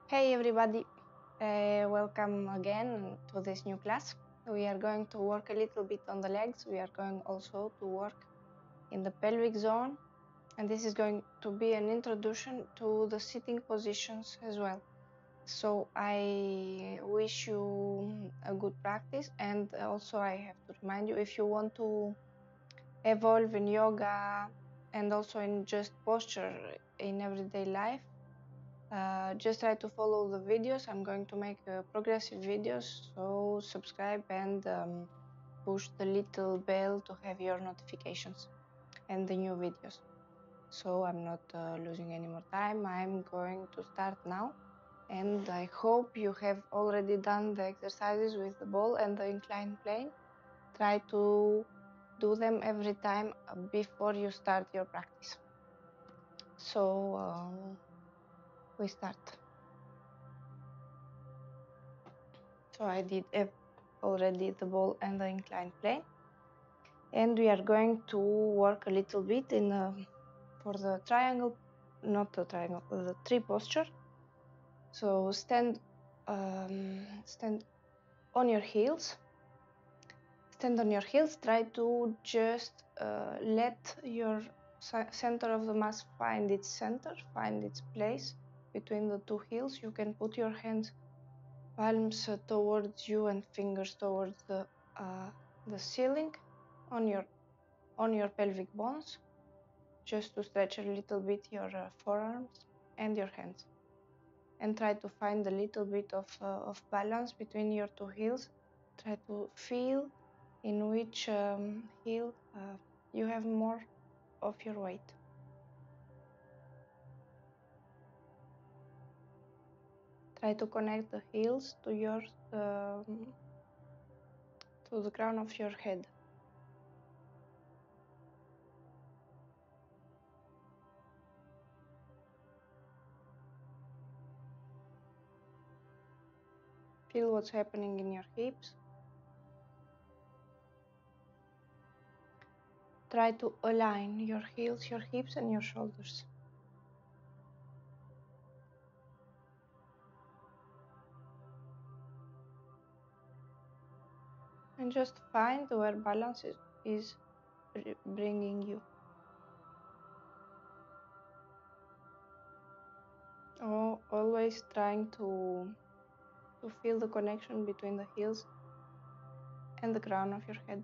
Hey everybody, welcome again to this new class. We are going to work a little bit on the legs. We are going also to work in the pelvic zone, and this is going to be an introduction to the sitting positions as well. So I wish you a good practice, and also I have to remind you, if you want to evolve in yoga and also in just posture in everyday life, just try to follow the videos. I'm going to make progressive videos, so subscribe and push the little bell to have your notifications and the new videos. So I'm not losing any more time. I'm going to start now, and I hope you have already done the exercises with the ball and the inclined plane. Try to do them every time before you start your practice. So we start. So I did already the ball and the inclined plane, and we are going to work a little bit in for the triangle, not the triangle, the tree posture. So stand on your heels. Stand on your heels. Try to just let your center of the mass find its center, find its place between the two heels. You can put your hands, palms towards you and fingers towards the ceiling on your pelvic bones, just to stretch a little bit your forearms and your hands, and try to find a little bit of balance between your two heels. Try to feel in which heel you have more of your weight. Try to connect the heels to your to the crown of your head. Feel what's happening in your hips. Try to align your heels, your hips, and your shoulders. And just find where balance is bringing you. Always trying to feel the connection between the heels and the crown of your head.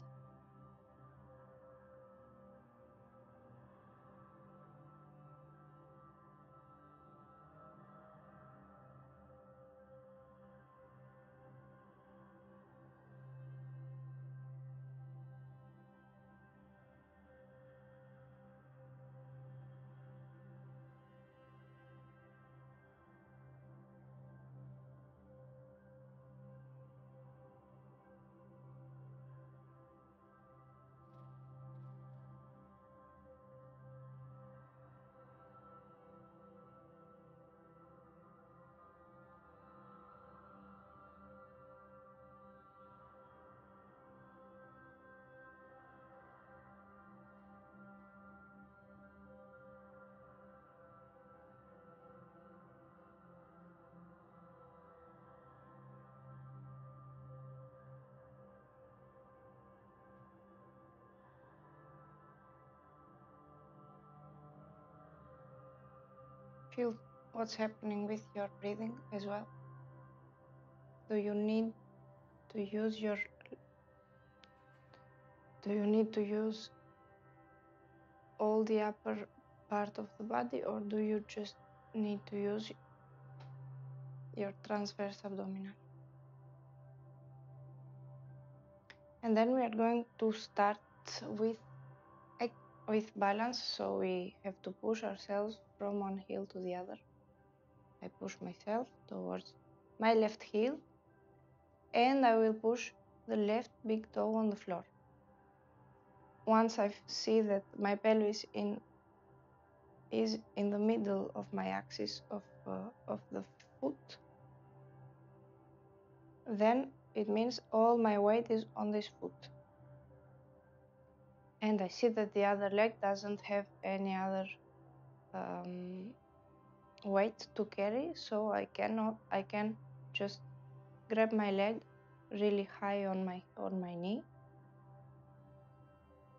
Feel what's happening with your breathing as well. Do you need to use all the upper part of the body, or do you just need to use your transverse abdominal? And then we are going to start with balance, so we have to push ourselves from one heel to the other. I push myself towards my left heel, and I will push the left big toe on the floor. Once I see that my pelvis is in the middle of my axis of the foot, then it means all my weight is on this foot. And I see that the other leg doesn't have any other weight to carry, so I can just grab my leg really high on my knee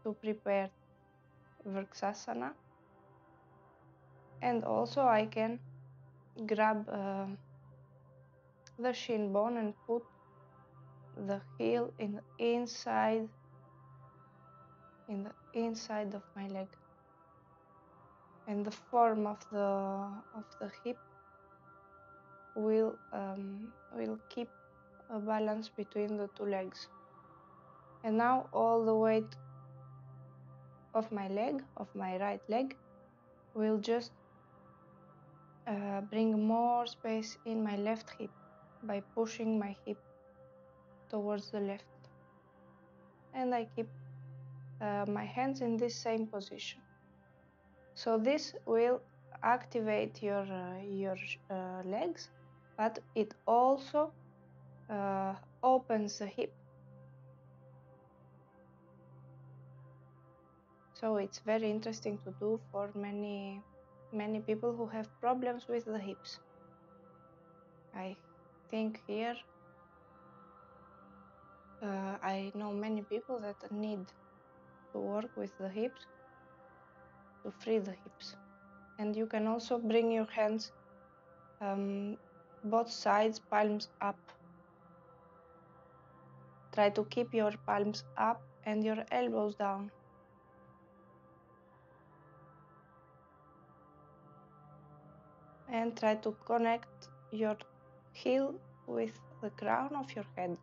to prepare Vrksasana, and also I can grab the shin bone and put the heel in the inside of my leg, and the form of the hip will keep a balance between the two legs. And now all the weight of my right leg, will just bring more space in my left hip by pushing my hip towards the left. And I keep my hands in this same position. So this will activate your legs, but it also opens the hip. So it's very interesting to do for many people who have problems with the hips. I think here I know many people that need to work with the hips, to free the hips. And you can also bring your hands both sides, palms up. Try to keep your palms up and your elbows down. And try to connect your heel with the crown of your head.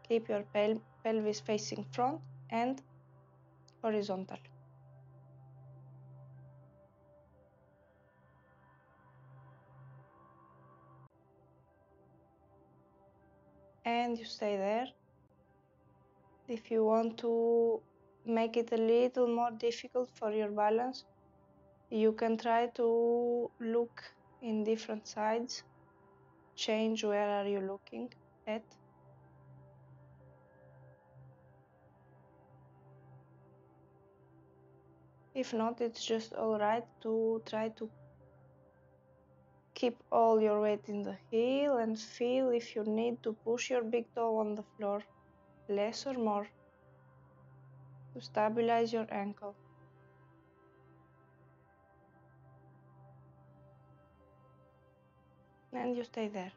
Keep your pelvis facing front and horizontal. And you stay there. If you want to make it a little more difficult for your balance, you can try to look in different sides. Change where are you looking at. If not, it's just alright to try to keep all your weight in the heel and feel if you need to push your big toe on the floor, less or more, to stabilize your ankle. And you stay there.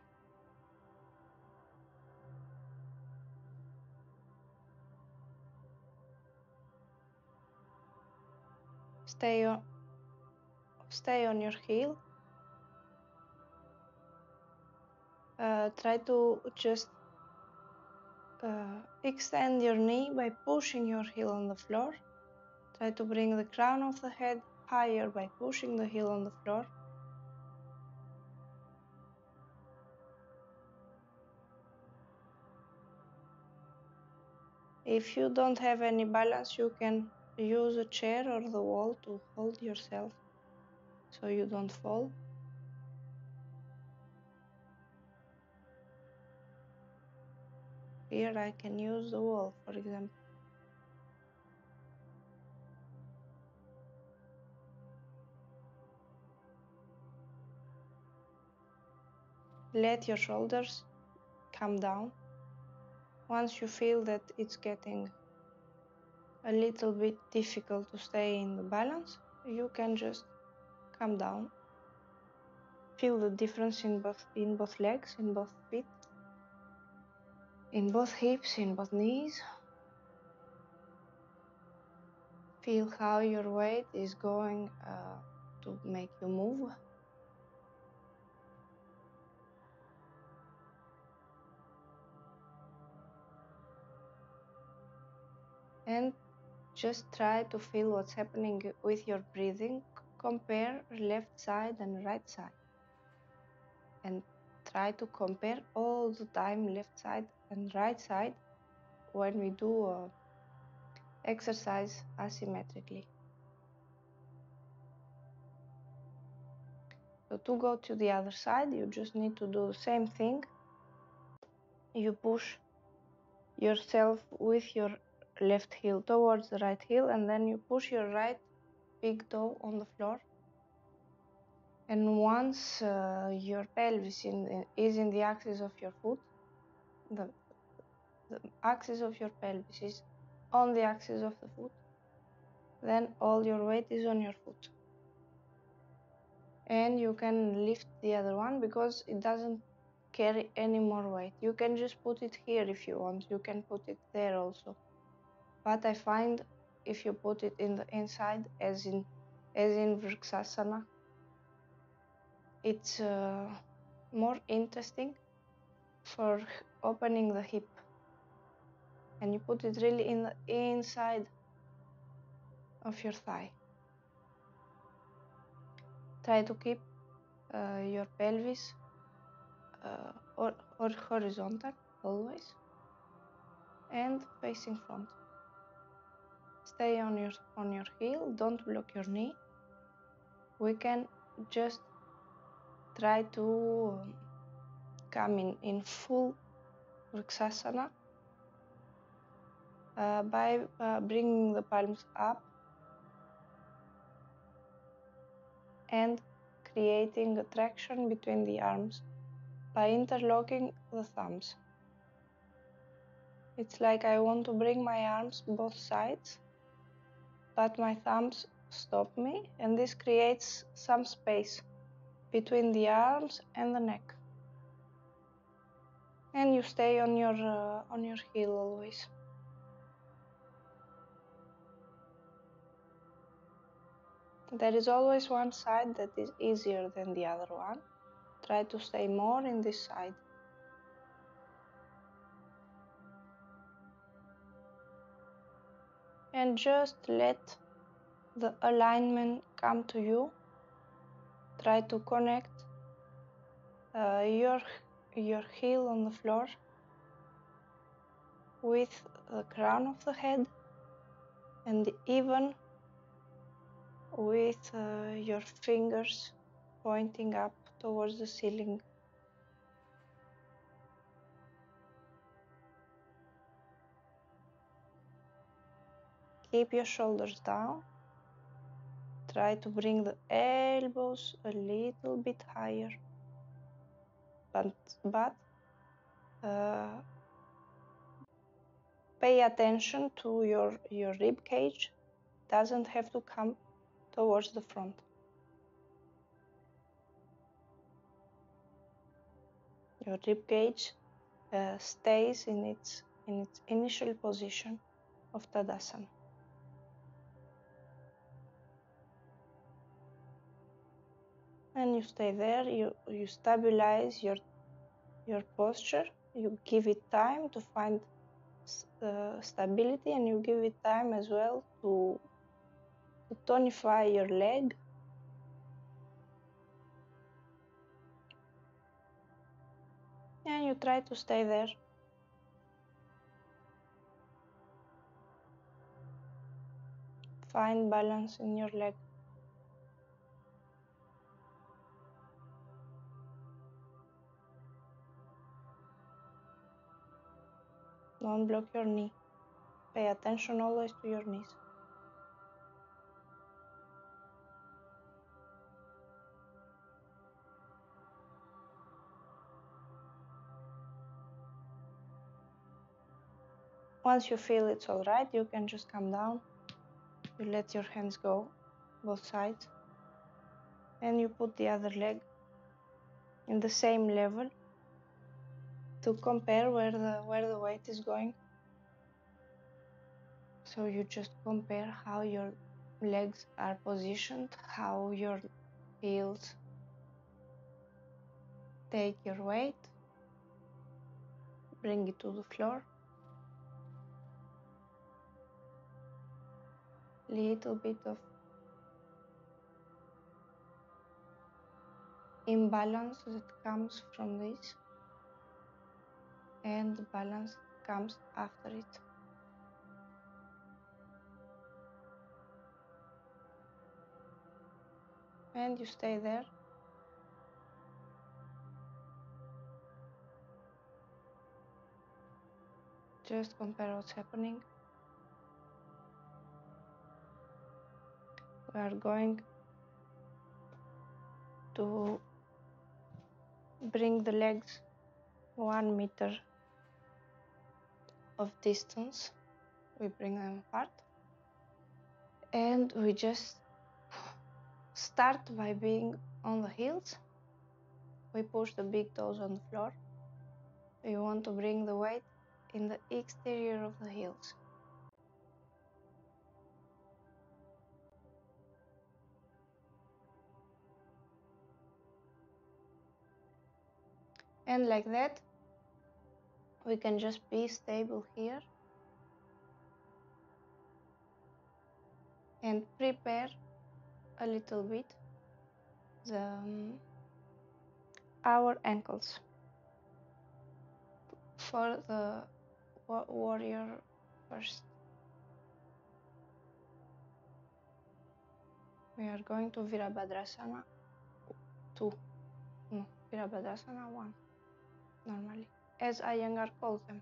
Stay on your heel. Try to just extend your knee by pushing your heel on the floor. Try to bring the crown of the head higher by pushing the heel on the floor. If you don't have any balance, you can use a chair or the wall to hold yourself so you don't fall. Here I can use the wall, for example. Let your shoulders come down. Once you feel that it's getting a little bit difficult to stay in the balance, you can just come down. Feel the difference in both legs, in both feet, in both hips, in both knees. Feel how your weight is going to make you move. And just try to feel what's happening with your breathing. Compare left side and right side. And try to compare all the time left side and right side when we do exercise asymmetrically. So to go to the other side, you just need to do the same thing, you push yourself with your left heel towards the right heel, and then you push your right big toe on the floor. And once your pelvis is in the axis of your foot, the axis of your pelvis is on the axis of the foot, then all your weight is on your foot. And you can lift the other one because it doesn't carry any more weight. You can just put it here if you want. You can put it there also. But I find if you put it in the inside, as in Vrksasana, it's more interesting for opening the hip. And you put it really in the inside of your thigh. Try to keep your pelvis or horizontal always and facing front. Stay on your heel, don't block your knee. We can just try to come in full Vrksasana by bringing the palms up and creating a traction between the arms by interlocking the thumbs. It's like I want to bring my arms both sides, but my thumbs stop me, and this creates some space between the arms and the neck. And you stay on your heel always. There is always one side that is easier than the other one. Try to stay more in this side. And just let the alignment come to you. Try to connect your heel on the floor with the crown of the head, and even with your fingers pointing up towards the ceiling. Keep your shoulders down. Try to bring the elbows a little bit higher, but pay attention to your rib cage. Doesn't have to come towards the front. Your rib cage stays in its initial position of Tadasana. And you stay there, you stabilize your posture, you give it time to find stability, and you give it time as well to tonify your leg. And you try to stay there. Find balance in your leg. Don't block your knee. Pay attention always to your knees. Once you feel it's all right, you can just come down. You let your hands go, both sides, and you put the other leg in the same level to compare where the weight is going. So you just compare how your legs are positioned, how your heels take your weight, bring it to the floor. Little bit of imbalance that comes from this, and the balance comes after it. And you stay there. Just compare what's happening. We are going to bring the legs 1 meter of distance. We bring them apart. And we just start by being on the heels. We push the big toes on the floor. We want to bring the weight in the exterior of the heels. And like that, we can just be stable here and prepare a little bit our ankles for the warrior first. We are going to Virabhadasana 2. No, Virabhadasana 1, normally, as Iyengar calls them.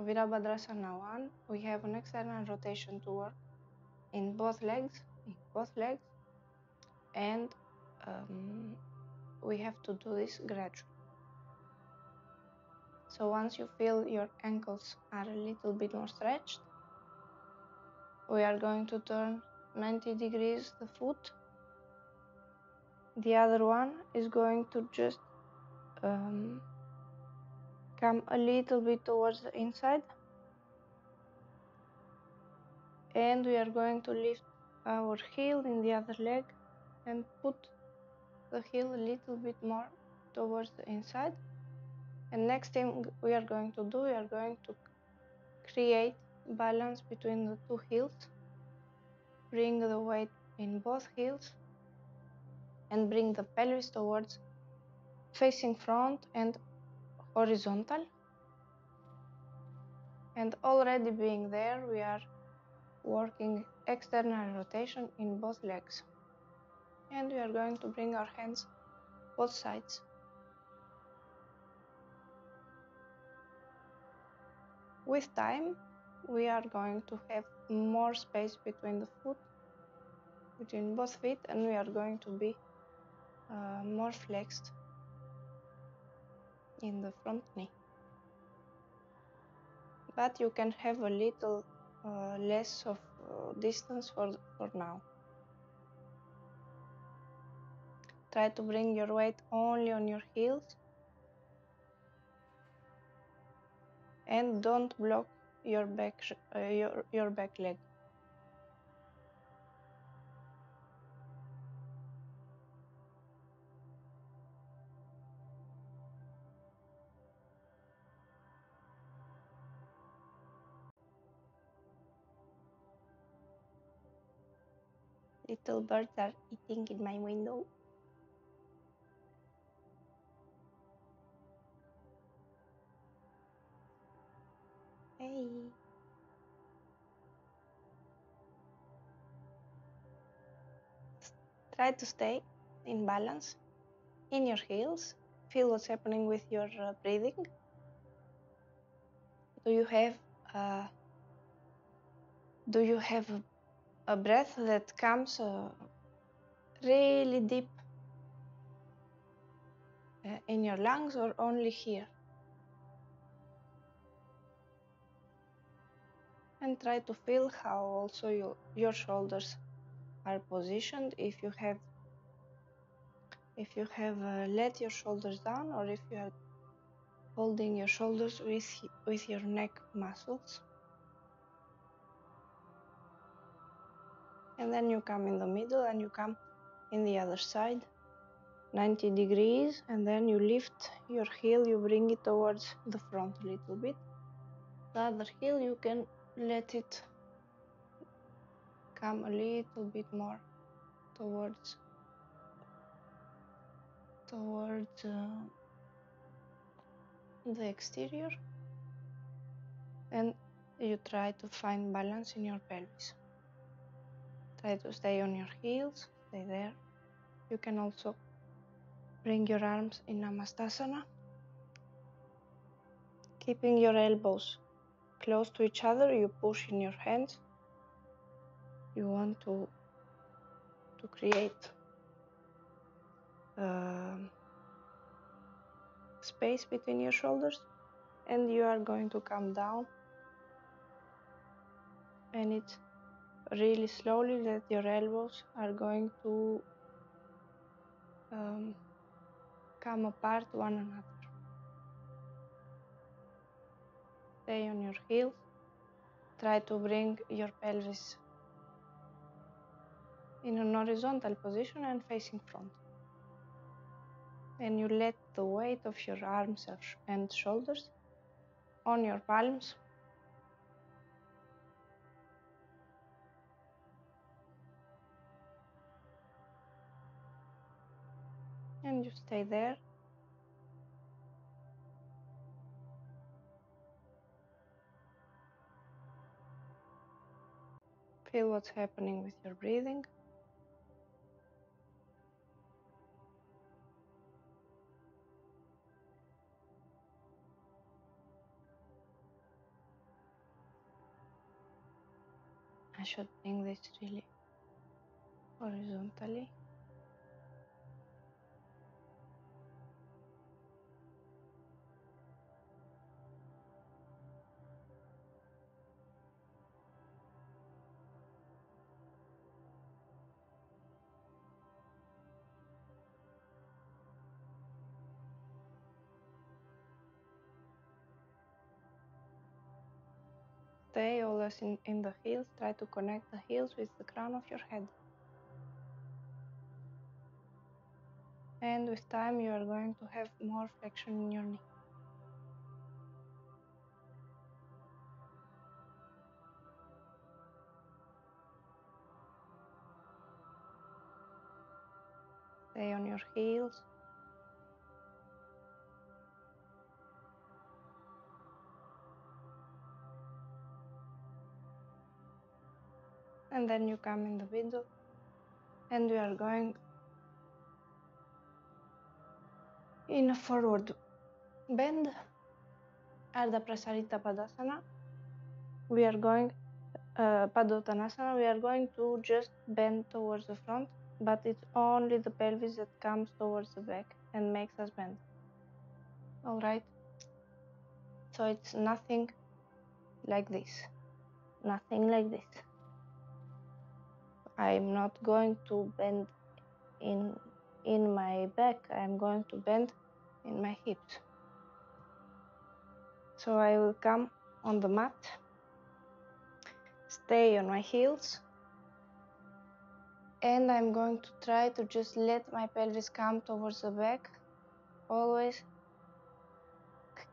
Virabhadasana 1, we have an external rotation to work in both legs, and we have to do this gradually. So once you feel your ankles are a little bit more stretched, we are going to turn 90 degrees the foot. The other one is going to just come a little bit towards the inside, and we are going to lift our heel in the other leg and put the heel a little bit more towards the inside. And next thing we are going to do, we are going to create balance between the two heels. Bring the weight in both heels and bring the pelvis towards facing front and horizontal. And already being there, we are working external rotation in both legs. And we are going to bring our hands both sides. With time, we are going to have more space between both feet, and we are going to be more flexed in the front knee. But you can have a little less of distance for now. Try to bring your weight only on your heels and don't block your back leg. Little birds are eating in my window. Hey. Try to stay in balance in your heels. Feel what's happening with your breathing. Do you have a breath that comes really deep in your lungs, or only here? And try to feel how also your shoulders are positioned, if you have let your shoulders down, or if you are holding your shoulders with your neck muscles. And then you come in the middle and you come in the other side, 90 degrees, and then you lift your heel, you bring it towards the front a little bit. The other heel, you can let it come a little bit more towards the exterior, and you try to find balance in your pelvis. Try to stay on your heels, stay there. You can also bring your arms in Namastasana Keeping your elbows close to each other, you push in your hands. You want to create space between your shoulders, and you are going to come down, and it's really slowly that your elbows are going to come apart one another. Stay on your heels. Try to bring your pelvis in an horizontal position and facing front. And you let the weight of your arms and shoulders on your palms. And you stay there. Feel what's happening with your breathing. I should bring this really horizontally. Stay always in the heels. Try to connect the heels with the crown of your head. And with time, you are going to have more flexion in your knee. Stay on your heels. And then you come in the middle, and we are going in a forward bend, Ardha Padmasana. We are going padottanasana. We are going to just bend towards the front, but it's only the pelvis that comes towards the back and makes us bend. All right. So it's nothing like this. Nothing like this. I'm not going to bend in my back. I'm going to bend in my hips. So I will come on the mat, stay on my heels, and I'm going to try to just let my pelvis come towards the back, always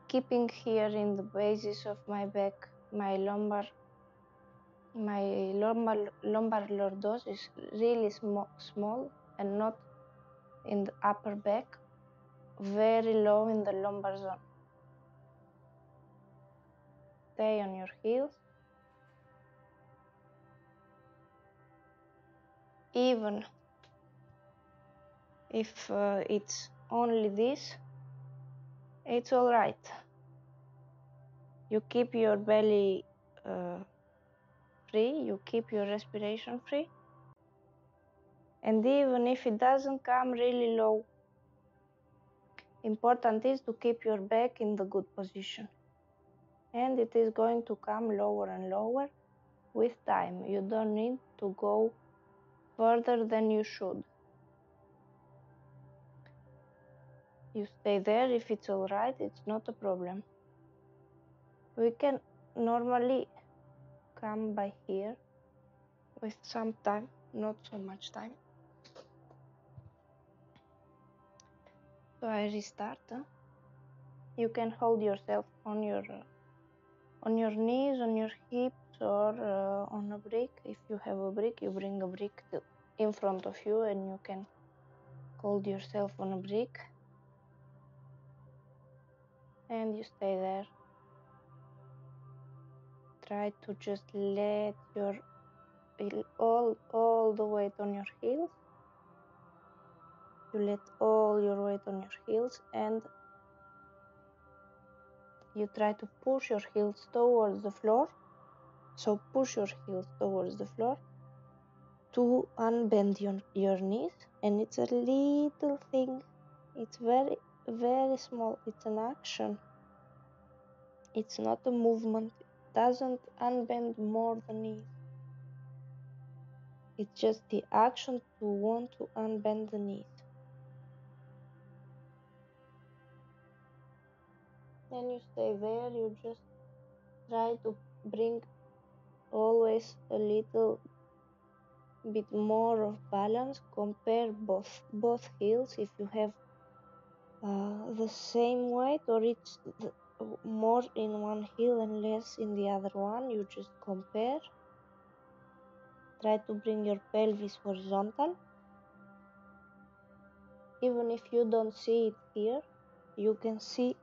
keeping here in the basis of my back. My lumbar lordosis is really small and not in the upper back, very low in the lumbar zone. Stay on your heels. Even if it's only this, it's all right. You keep your belly free, you keep your respiration free, and even if it doesn't come really low, important is to keep your back in the good position, and it is going to come lower and lower with time. You don't need to go further than you should. You stay there. If it's all right, it's not a problem. We can normally come by here with some time, not so much time. So I restart. You can hold yourself on your knees, on your hips, or on a brick. If you have a brick, you bring a brick in front of you and you can hold yourself on a brick, and you stay there. Try to just let your all the weight on your heels. You let all your weight on your heels, and you try to push your heels towards the floor. So push your heels towards the floor to unbend your knees, and it's a little thing. It's very, very small. It's an action. It's not a movement. It doesn't unbend more the knees. It's just the action to want to unbend the knees. Then you stay there. You just try to bring always a little bit more of balance. Compare both heels. If you have the same weight, or it's more in one heel and less in the other one, you just compare. Try to bring your pelvis horizontal. Even if you don't see it here, you can see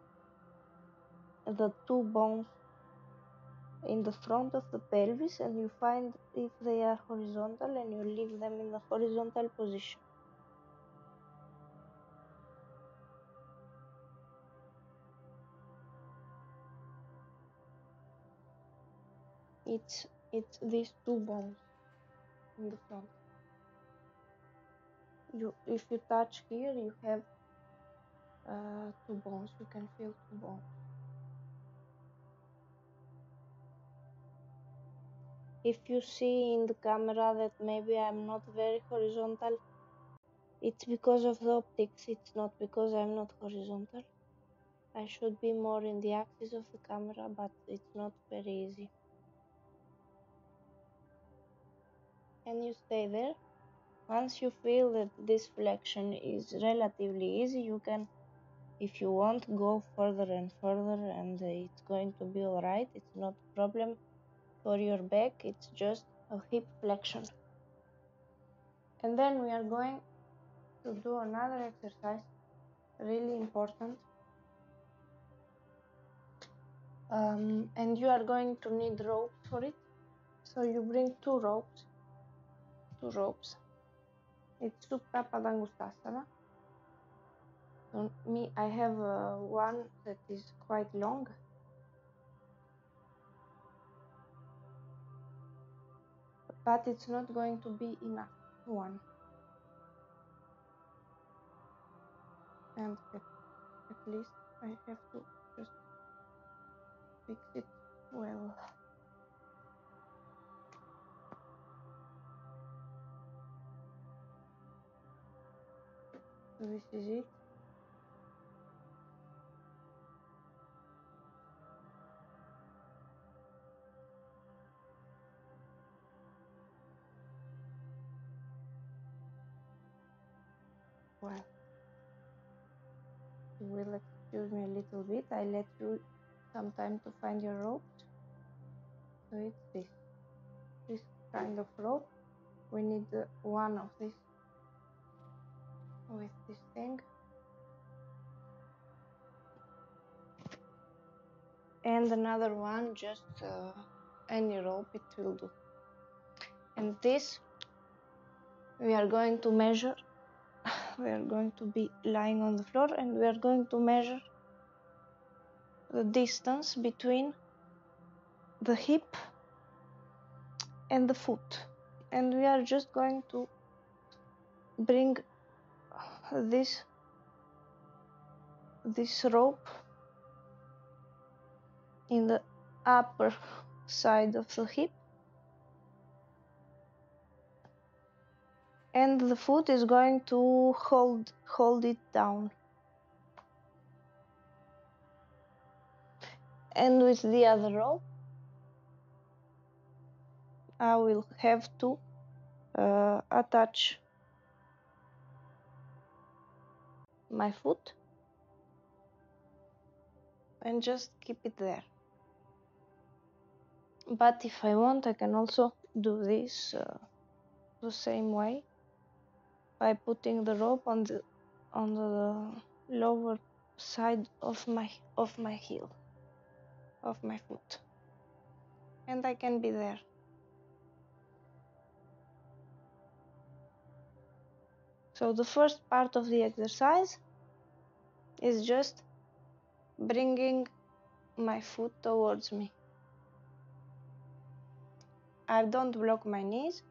the two bones in the front of the pelvis, and you find if they are horizontal, and you leave them in the horizontal position. It's these two bones in the front. If you touch here, you have two bones. You can feel two bones. If you see in the camera that maybe I'm not very horizontal, it's because of the optics. It's not because I'm not horizontal. I should be more in the axis of the camera, but it's not very easy. And you stay there. Once you feel that this flexion is relatively easy, you can, if you want, go further and further, and it's going to be alright. It's not a problem for your back. It's just a hip flexion. And then we are going to do another exercise, really important. And you are going to need ropes for it. So you bring two ropes. It's Supta Padangustasana. So I have one that is quite long. But it's not going to be enough, one. And at least I have to just fix it well. So this is it. Well, you will excuse me a little bit. I let you some time to find your ropes. So it's this kind of rope. We need one of this with this thing, and another one, just any rope, it will do. And this we are going to measure. We are going to be lying on the floor, and we are going to measure the distance between the hip and the foot, and we are just going to bring this rope in the upper side of the hip, and the foot is going to hold it down. And with the other rope, I will have to attach my foot and just keep it there. But if I want, I can also do this the same way, by putting the rope on the lower side of my heel, of my foot, and I can be there. So the first part of the exercise is just bringing my foot towards me. I don't block my knees.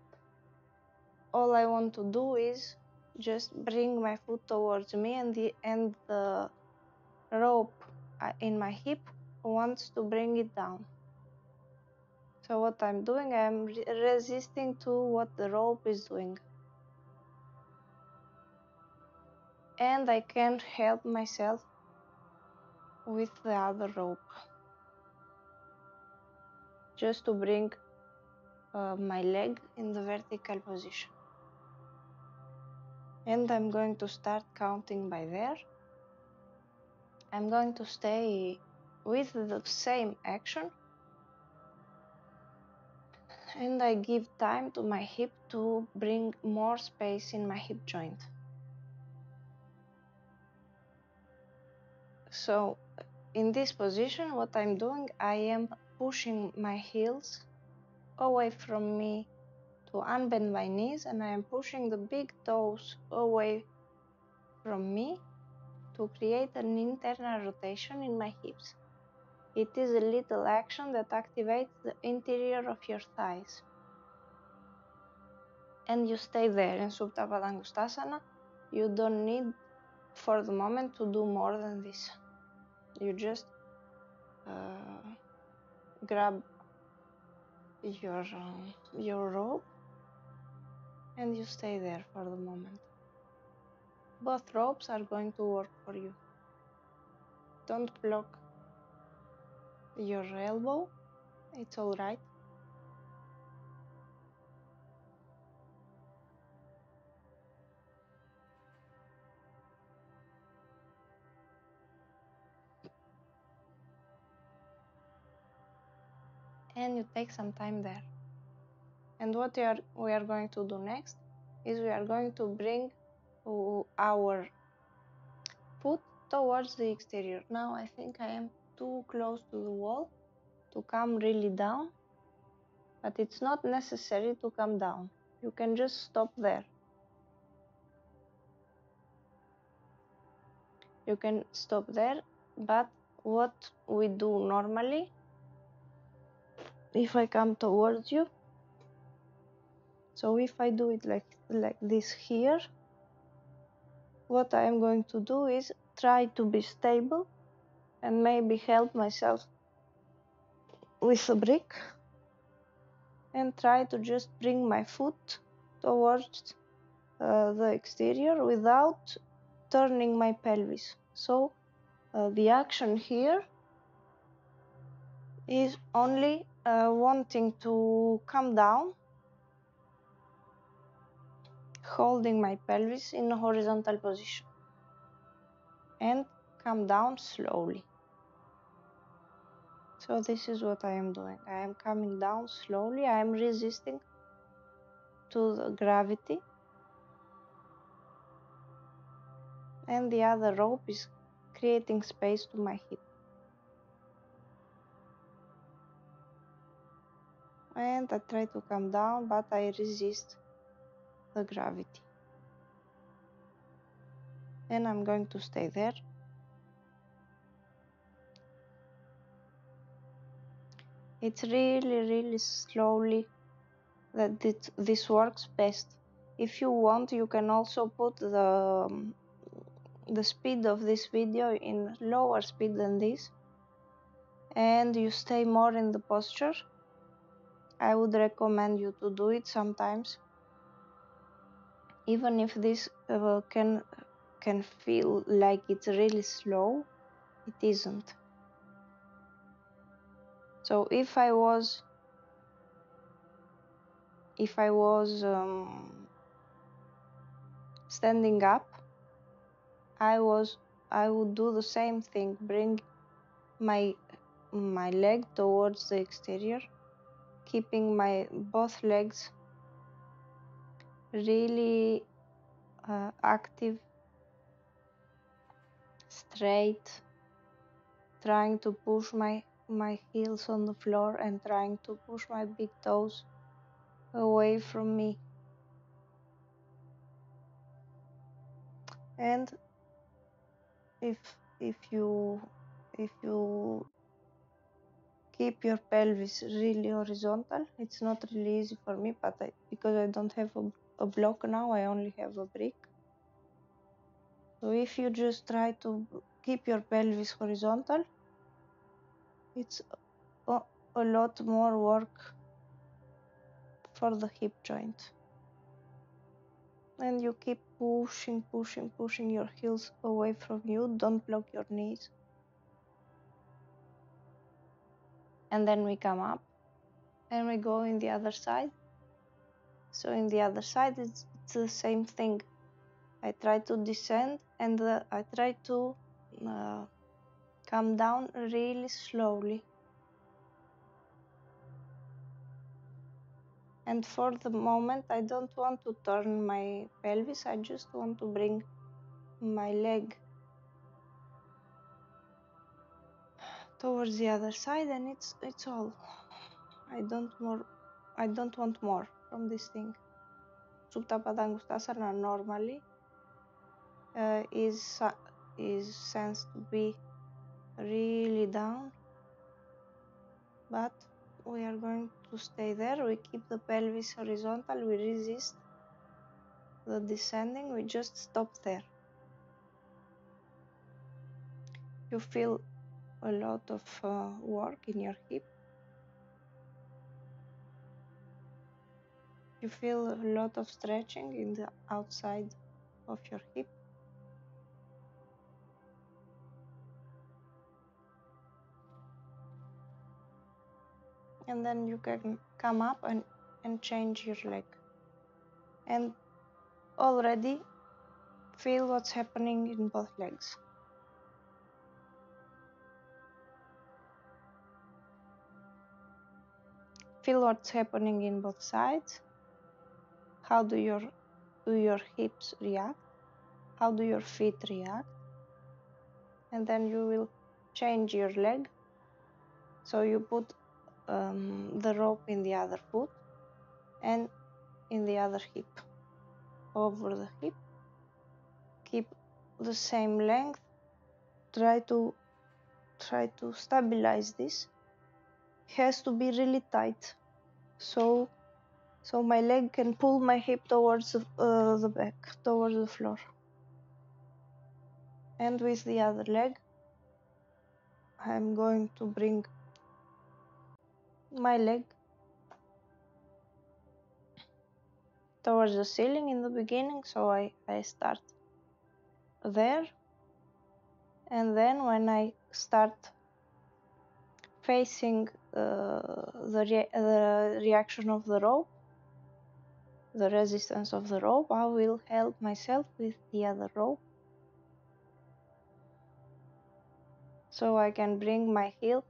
All I want to do is just bring my foot towards me, and the rope in my hip wants to bring it down. So what I'm doing, I'm resisting to what the rope is doing. And I can't help myself with the other rope. Just to bring my leg in the vertical position. And I'm going to start counting by there. I'm going to stay with the same action. And I give time to my hip to bring more space in my hip joint. So in this position, what I'm doing, I am pushing my heels away from me to unbend my knees, and I am pushing the big toes away from me to create an internal rotation in my hips. It is a little action that activates the interior of your thighs. And you stay there in Supta Padangustasana. You don't need for the moment to do more than this. You just grab your rope and you stay there for the moment. Both ropes are going to work for you. Don't block your elbow, it's all right. And you take some time there. And what we are going to do next is we are going to bring our foot towards the exterior. Now I think I am too close to the wall to come really down, but it's not necessary to come down. You can just stop there. You can stop there, but what we do normally, if I come towards you, so if I do it like this here, what I am going to do is try to be stable and maybe help myself with a brick and try to just bring my foot towards the exterior without turning my pelvis. So the action here is only wanting to come down, holding my pelvis in a horizontal position, and come down slowly. So this is what I am doing. I am coming down slowly. I am resisting to the gravity, and the other rope is creating space to my hip. And I try to come down, but I resist the gravity. And I'm going to stay there. It's really slowly that this works best. If you want, you can also put the speed of this video in lower speed than this, and you stay more in the posture. I would recommend you to do it sometimes, even if this can feel like it's really slow. It isn't. So if I was standing up, I would do the same thing, bring my leg towards the exterior, keeping my both legs really active, straight, trying to push my heels on the floor and trying to push my big toes away from me. And if you keep your pelvis really horizontal. It's not really easy for me, but because I don't have a block now, I only have a brick. So if you just try to keep your pelvis horizontal, it's a lot more work for the hip joint. And you keep pushing your heels away from you. Don't block your knees. And then we come up and we go in the other side. So in the other side, it's the same thing. I try to descend and I try to come down really slowly. And for the moment, I don't want to turn my pelvis. I just want to bring my leg towards the other side, and it's all. I don't want more from this thing. Supta Padangustasana normally is sensed to be really down, but we are going to stay there. We keep the pelvis horizontal. We resist the descending. We just stop there. You feel a lot of work in your hip. You feel a lot of stretching in the outside of your hip. And then you can come up and change your leg. And already feel what's happening in both legs. Feel what's happening in both sides. How do your hips react? How do your feet react? And then you will change your leg. So you put the rope in the other foot and in the other hip. Over the hip. Keep the same length. Try to stabilize this. It has to be really tight. So my leg can pull my hip towards the back, towards the floor. And with the other leg, I'm going to bring my leg towards the ceiling in the beginning. So I start there. And then when I start facing the reaction of the rope, the resistance of the rope, I will help myself with the other rope. So I can bring my heel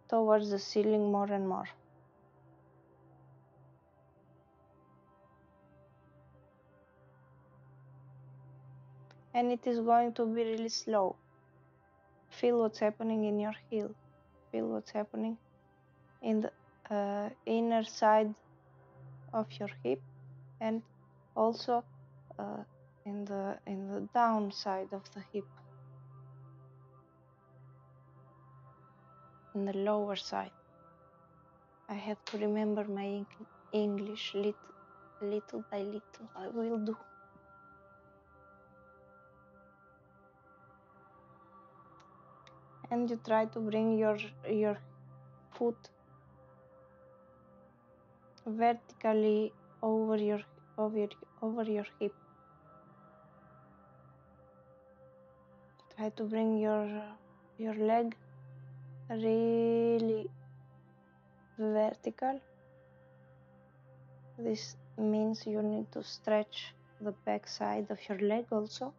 towards the ceiling more and more. And it is going to be really slow. Feel what's happening in your heel. Feel what's happening in the inner side of your hip, and also in the down side of the hip, in the lower side. I have to remember my English little by little. I will do. And you try to bring your foot vertically over your hip. Try to bring your leg really vertical. This means you need to stretch the back side of your leg also.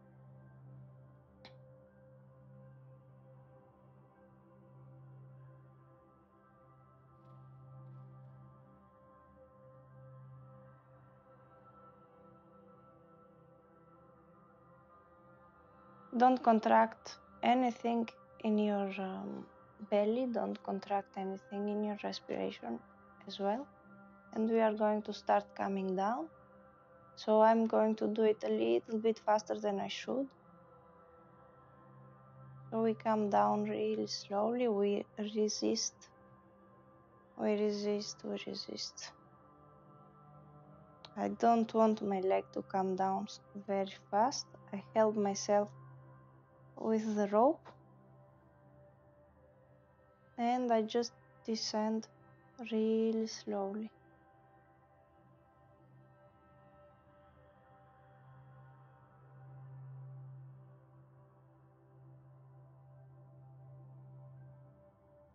Don't contract anything in your belly. Don't contract anything in your respiration as well. And we are going to start coming down. So I'm going to do it a little bit faster than I should. So we come down really slowly. We resist We resist, we resist. I don't want my leg to come down very fast. I held myself with the rope and I just descend really slowly.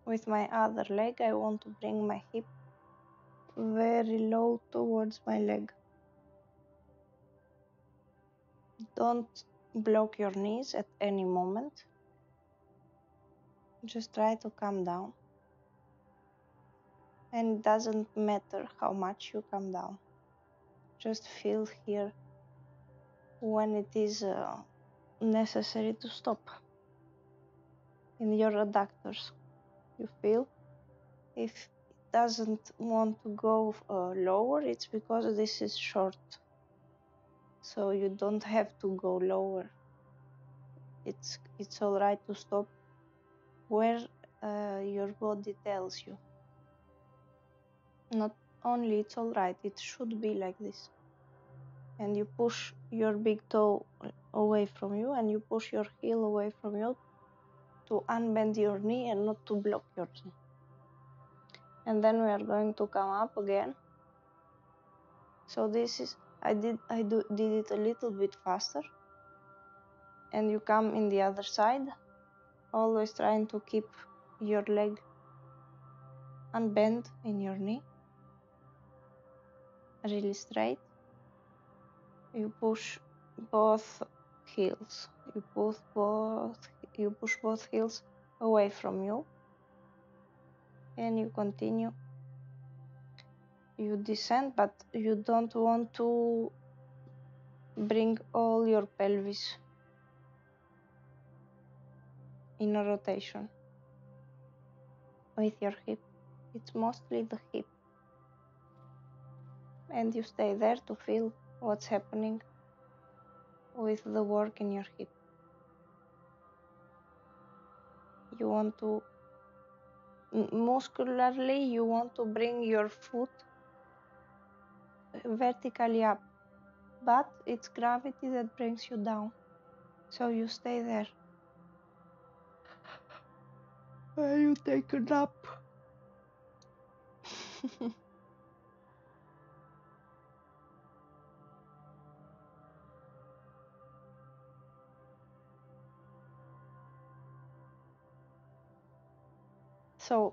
With my other leg, I want to bring my hip very low towards my leg. Don't block your knees at any moment. Just try to come down. And it doesn't matter how much you come down. Just feel here when it is necessary to stop. In your adductors, you feel if it doesn't want to go lower, it's because this is short. So you don't have to go lower. It's all right to stop where your body tells you. Not only it's all right, it should be like this. And you push your big toe away from you and you push your heel away from you to unbend your knee and not to block your knee. And then we are going to come up again. So this is, I did it a little bit faster. And you come in the other side, always trying to keep your leg unbent in your knee, really straight. You push both heels. You push both heels away from you, and you continue. You descend, but you don't want to bring all your pelvis in a rotation with your hip. It's mostly the hip. And you stay there to feel what's happening with the work in your hip. You want to, muscularly, you want to bring your foot vertically up, but it's gravity that brings you down. So you stay there. And you take a nap. So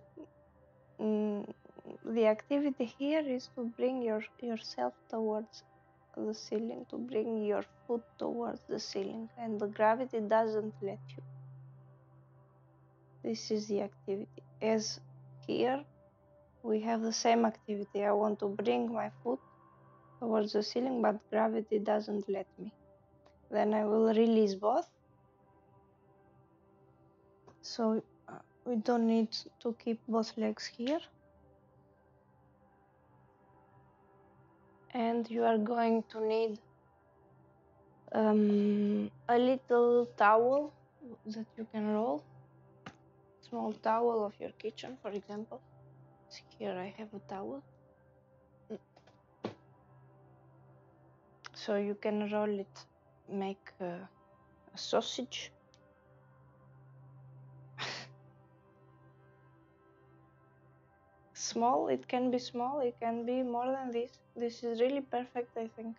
the activity here is to bring yourself towards the ceiling, to bring your foot towards the ceiling, and the gravity doesn't let you. This is the activity. As here, we have the same activity. I want to bring my foot towards the ceiling, but gravity doesn't let me. Then I will release both. So we don't need to keep both legs here. And you are going to need a little towel that you can roll. Small towel of your kitchen, for example. So here I have a towel. So you can roll it, make a sausage. Small, it can be small, it can be more than this. This is really perfect, I think.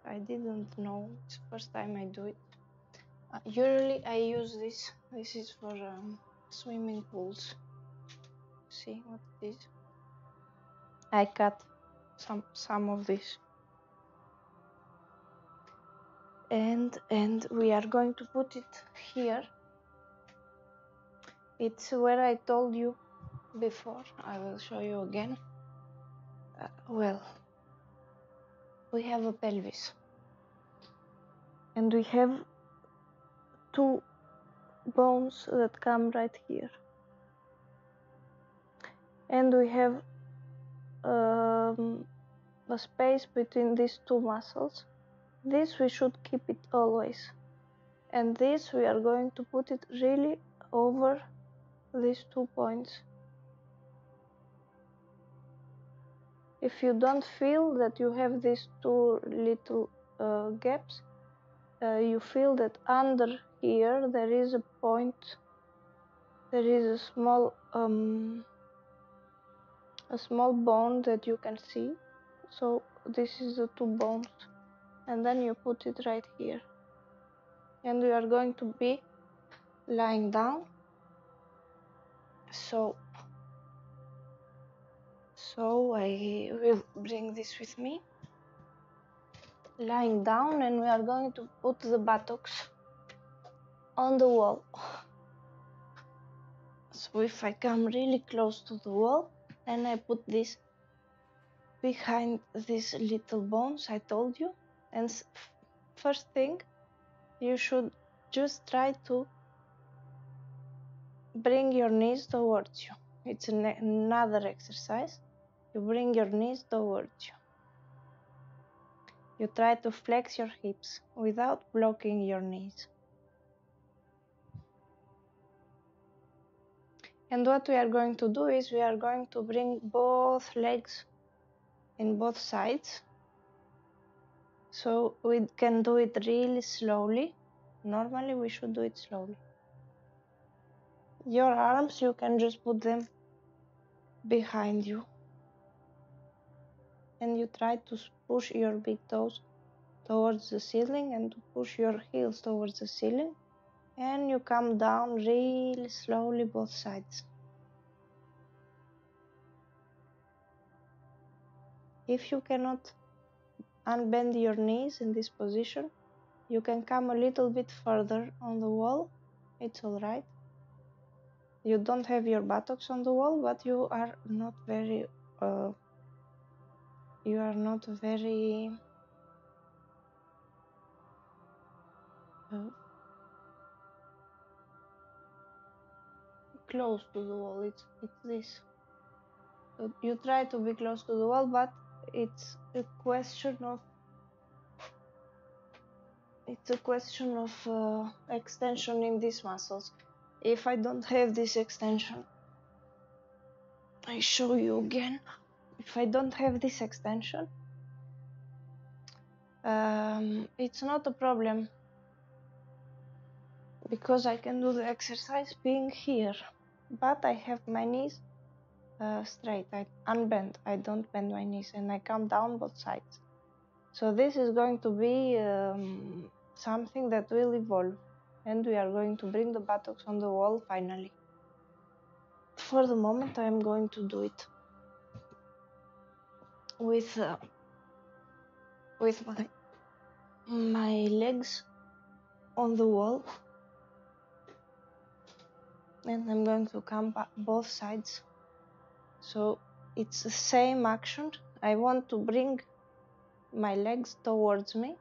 I didn't know, it's the first time I do it. Usually I use this. This is for swimming pools. See what it is? I cut some of this. And we are going to put it here. It's where I told you before. I will show you again. Well, we have a pelvis. And we have two bones that come right here. And we have a space between these two muscles. This we should keep it always. And this we are going to put it really over these 2 points. If you don't feel that you have these two little gaps, you feel that under here there is a point, there is a small bone that you can see. So this is the two bones, and then you put it right here, and we are going to be lying down. So I will bring this with me, lying down, and we are going to put the buttocks on the wall. So if I come really close to the wall and I put this behind these little bones I told you, and first thing, you should just try to bring your knees towards you. It's another exercise. You bring your knees towards you. You try to flex your hips without blocking your knees. And what we are going to do is we are going to bring both legs in both sides. So we can do it really slowly. Normally we should do it slowly. Your arms, you can just put them behind you. And you try to push your big toes towards the ceiling and to push your heels towards the ceiling. And you come down really slowly both sides. If you cannot unbend your knees in this position, you can come a little bit further on the wall. It's all right. You don't have your buttocks on the wall, but you are not very close to the wall. It's this. So you try to be close to the wall, but it's a question of extension in these muscles. If I don't have this extension, I show you again. If I don't have this extension, it's not a problem, because I can do the exercise being here, but I have my knees straight. I unbend. I don't bend my knees, and I come down both sides. So this is going to be something that will evolve, and we are going to bring the buttocks on the wall finally. For the moment, I am going to do it with my legs on the wall, and I'm going to come back both sides. So it's the same action. I want to bring my legs towards me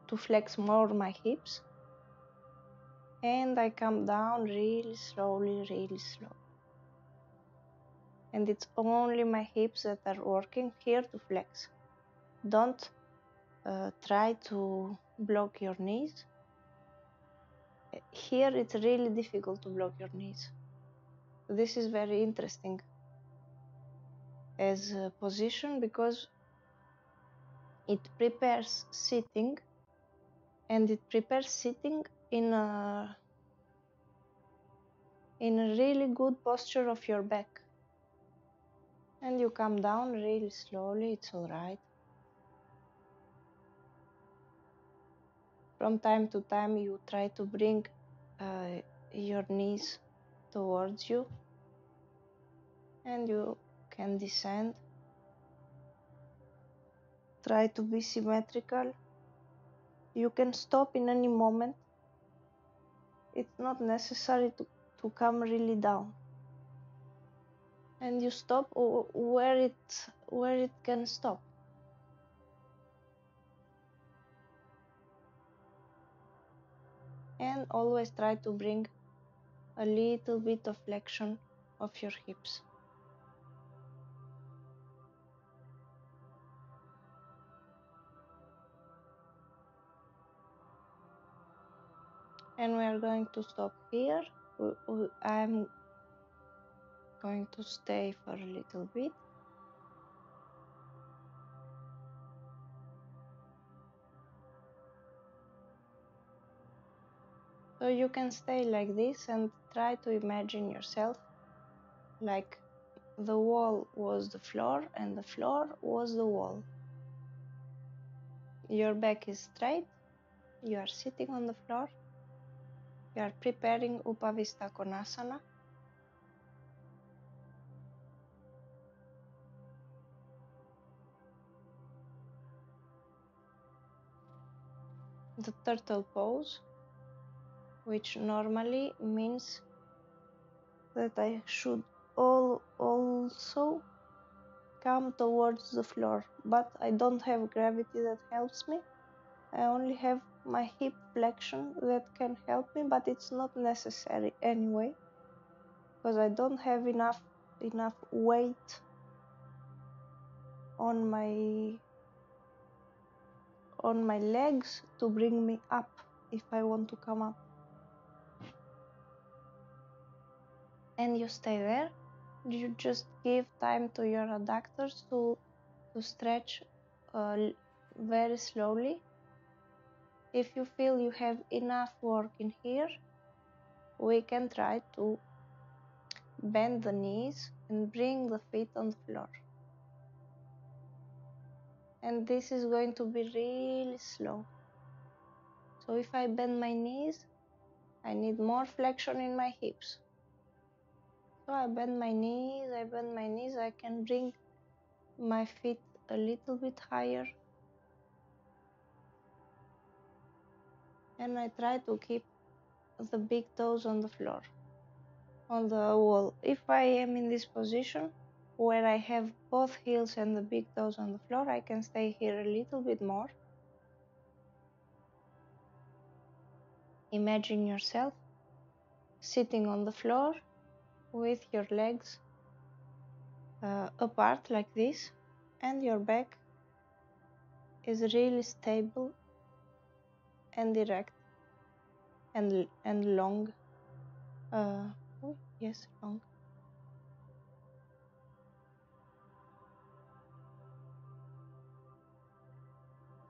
to flex more my hips, and I come down really slowly, and it's only my hips that are working here to flex. Don't try to block your knees. Here it's really difficult to block your knees. This is very interesting as a position, because it prepares sitting, and it prepares sitting in a really good posture of your back. And you come down really slowly. It's all right. From time to time you try to bring your knees towards you, and you can descend. Try to be symmetrical. You can stop in any moment. It's not necessary to come really down. And you stop where it can stop. And always try to bring a little bit of flexion of your hips. And we are going to stop here. I'm going to stay for a little bit. So you can stay like this and try to imagine yourself like the wall was the floor and the floor was the wall. Your back is straight, you are sitting on the floor, you are preparing Uppavista Konasana. The turtle pose, which normally means that I should also come towards the floor, but I don't have gravity that helps me. I only have my hip flexion that can help me, but it's not necessary anyway, because I don't have enough weight on my legs to bring me up if I want to come up. And you stay there. You just give time to your adductors to stretch very slowly. If you feel you have enough work in here, we can try to bend the knees and bring the feet on the floor. And this is going to be really slow. So if I bend my knees, I need more flexion in my hips. So I bend my knees, I can bring my feet a little bit higher. And I try to keep the big toes on the floor, on the wall. If I am in this position where I have both heels and the big toes on the floor, I can stay here a little bit more. Imagine yourself sitting on the floor with your legs apart like this, and your back is really stable and erect and long. Yes, long.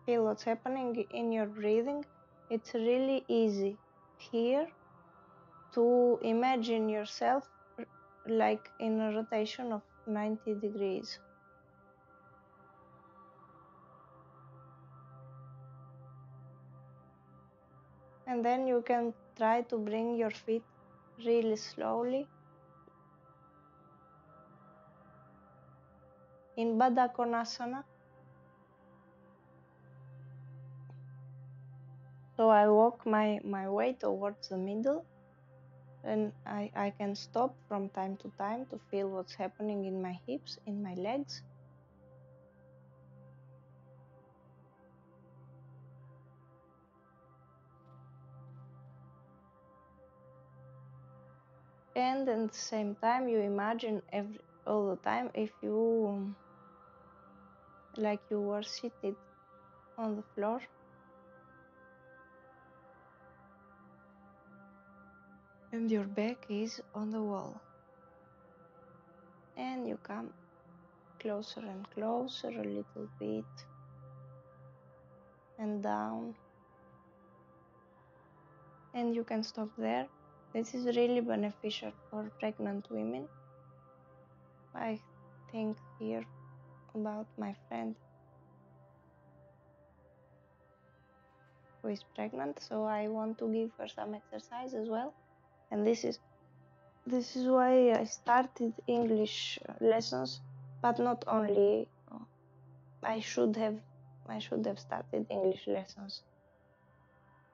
Feel what's happening in your breathing. It's really easy here to imagine yourself like in a rotation of 90 degrees. And then you can try to bring your feet really slowly. In Baddha Konasana, so I walk my way towards the middle, and I can stop from time to time to feel what's happening in my hips, in my legs. And at the same time, you imagine all the time if you like you were seated on the floor. And your back is on the wall. And you come closer and closer a little bit. And down. And you can stop there. This is really beneficial for pregnant women. I think here about my friend who is pregnant, so I want to give her some exercise as well. And this is why I started English lessons, but not only. I should have started English lessons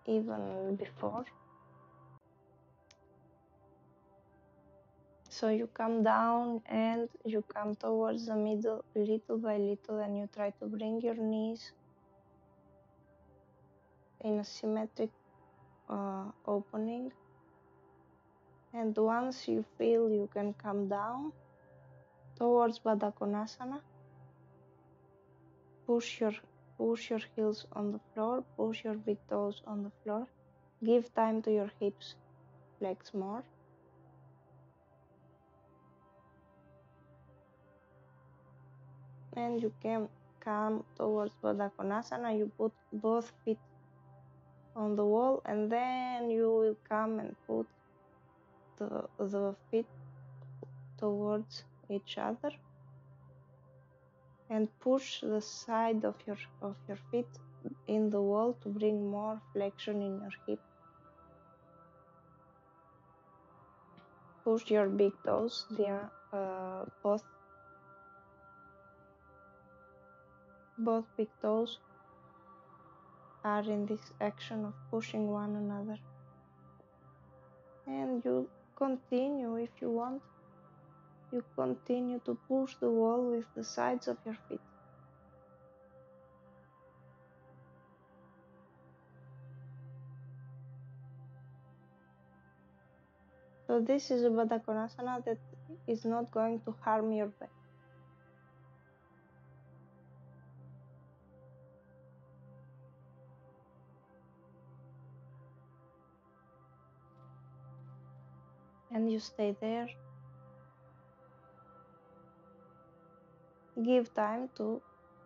even before. So you come down and you come towards the middle little by little, and you try to bring your knees in a symmetric opening. And once you feel you can come down towards Baddha Konasana, push your heels on the floor, push your big toes on the floor. Give time to your hips flex more. And you can come towards Baddha Konasana. You put both feet on the wall, and then you will come and put the feet towards each other and push the side of your feet in the wall to bring more flexion in your hip. Push your big toes, both big toes are in this action of pushing one another. And you continue, if you want, you continue to push the wall with the sides of your feet. So this is a Baddha Konasana that is not going to harm your back. And you stay there. Give time to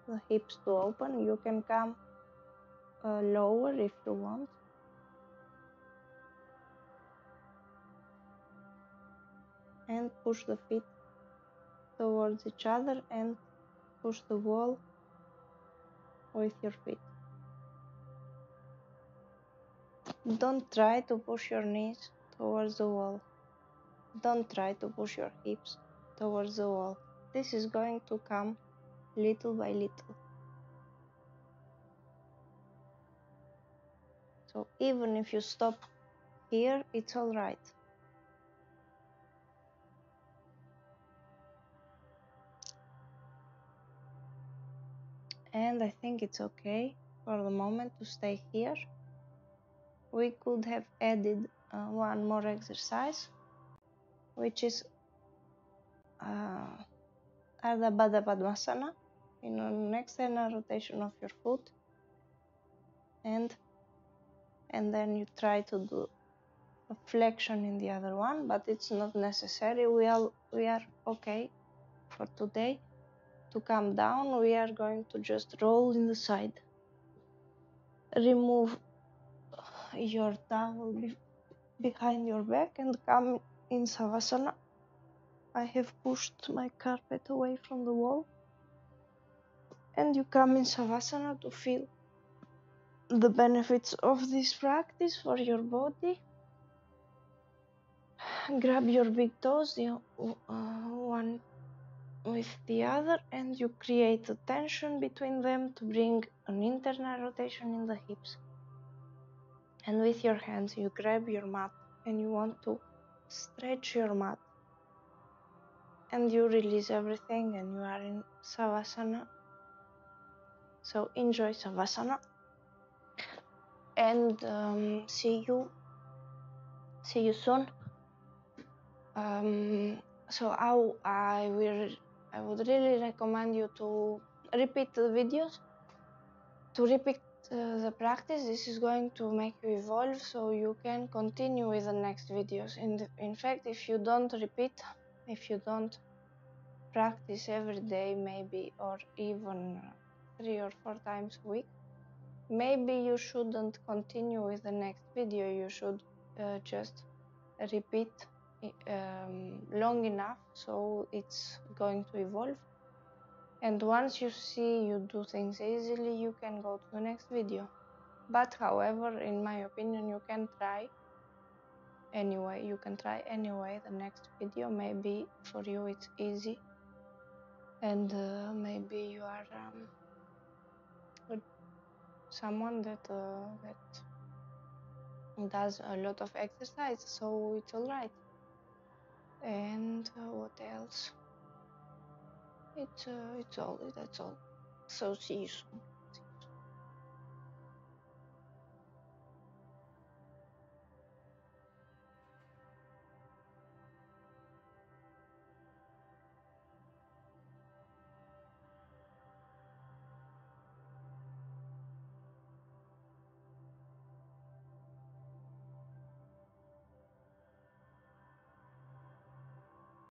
the hips to open. You can come lower if you want. And push the feet towards each other and push the wall with your feet. Don't try to push your knees towards the wall. Don't try to push your hips towards the wall. This is going to come little by little. So even if you stop here, it's all right. And I think it's okay for the moment to stay here. We could have added one more exercise, which is Ardha Padmasana, in an external rotation of your foot, and then you try to do a flexion in the other one, but it's not necessary. We are okay for today. To come down, we are going to just roll in the side. Remove your towel behind your back and come in Savasana. I have pushed my carpet away from the wall. And you come in Savasana to feel the benefits of this practice for your body. Grab your big toes, one with the other, and you create a tension between them to bring an internal rotation in the hips. And with your hands, you grab your mat and you want to stretch your mat. And you release everything and you are in Savasana. So enjoy Savasana. And see you soon. So I would really recommend you to repeat the videos, to repeat the practice. This is going to make you evolve, so you can continue with the next videos. In fact, if you don't repeat, if you don't practice every day, maybe, or even 3 or 4 times a week, maybe you shouldn't continue with the next video. You should just repeat long enough so it's going to evolve, and once you see you do things easily, you can go to the next video. But however, in my opinion, you can try anyway. The next video. Maybe for you it's easy, and maybe you are someone that does a lot of exercise, so it's all right. And what else? That's all. So see you soon.